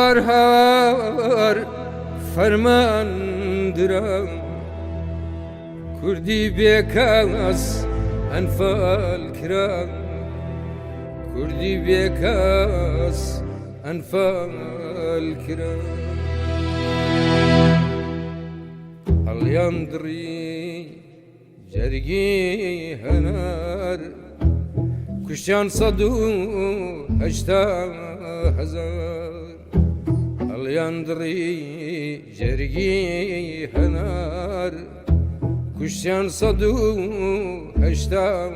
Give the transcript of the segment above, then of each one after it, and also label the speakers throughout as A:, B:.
A: هاور هاور فرماندرم کردی بیکاس انفال کرام کردی بیکاس انفال کرام هەڵیاندڕی جەرگی هەنار کوشتیان 180,000 هەڵیاندڕی جەرگی هەنار کوشتیان 180,000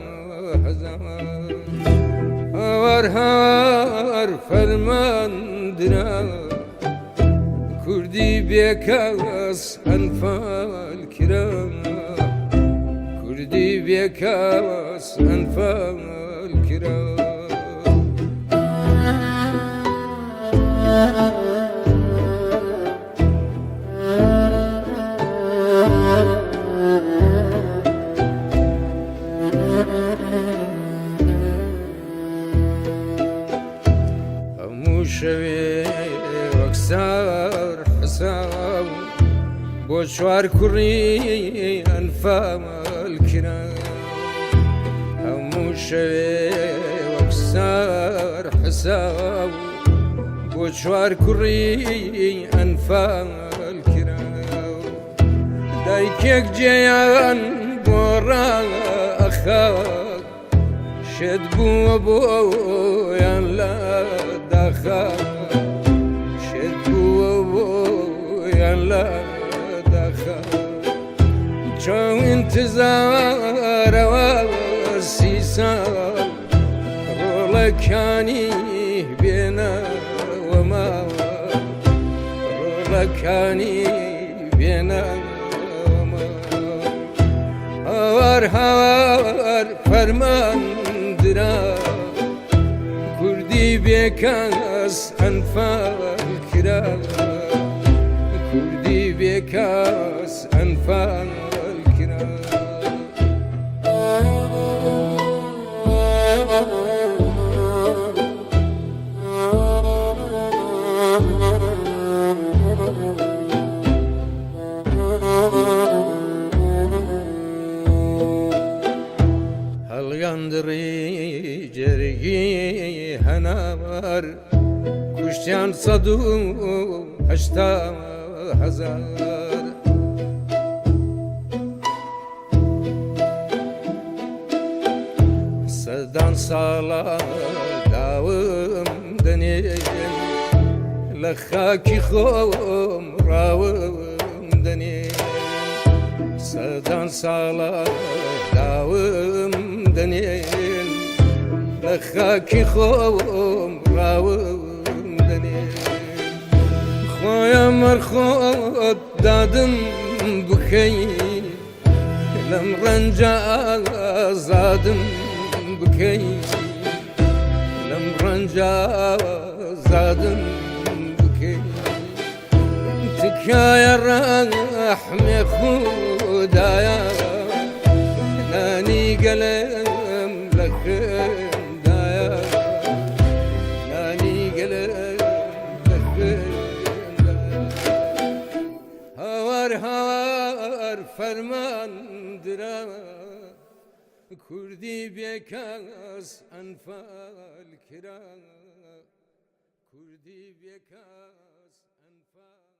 A: هاوار هاوار فەرماندرا کردی بیکاس انفال کرام کردی بیکاس انفال کرام هەموو شەوێ وەک سار حساب بۆ چوار کوڕی ئەنفال کرام هەموو شەوێ وەک سار حساب بۆ چوار کوڕی ئەنفال کرام دایکێک جێیان بۆ ڕائەخات شێت بووە بۆیان لە داخات شێت بووە بۆیان لە داخات چۆن ئینتزارەوە 30 ساڵ ڕۆڵەکانی بێنەوە ماوە ڕۆڵەکانی بێنەوە ماوە هاوار هاوار فەرماندرا کردی بیکاس انفال کرام کردی بیکاس انفال کرام هەڵیاندڕی جەرگی هەنار کوشتیان 180,000 سەدان ساڵە داوم دەنێن لە خاکی خۆم ڕاوم دەنێن سەدان ساڵە داوم دەنێن لە خاکی خۆم ڕاوم دەنێن خۆیان مەرخۆت دادم بکەین لەم ڕەنجە ئازادم بکەین لەم ڕەنجە ئازادم بکەین تکایە ڕەحمێ خودایە نانی گەلم لە خوێندایە نانی گەلم لە خوێندایە هاوار هاوار فەرماندرا کردی بیکاس انفال کرام کردی بیکاس انفال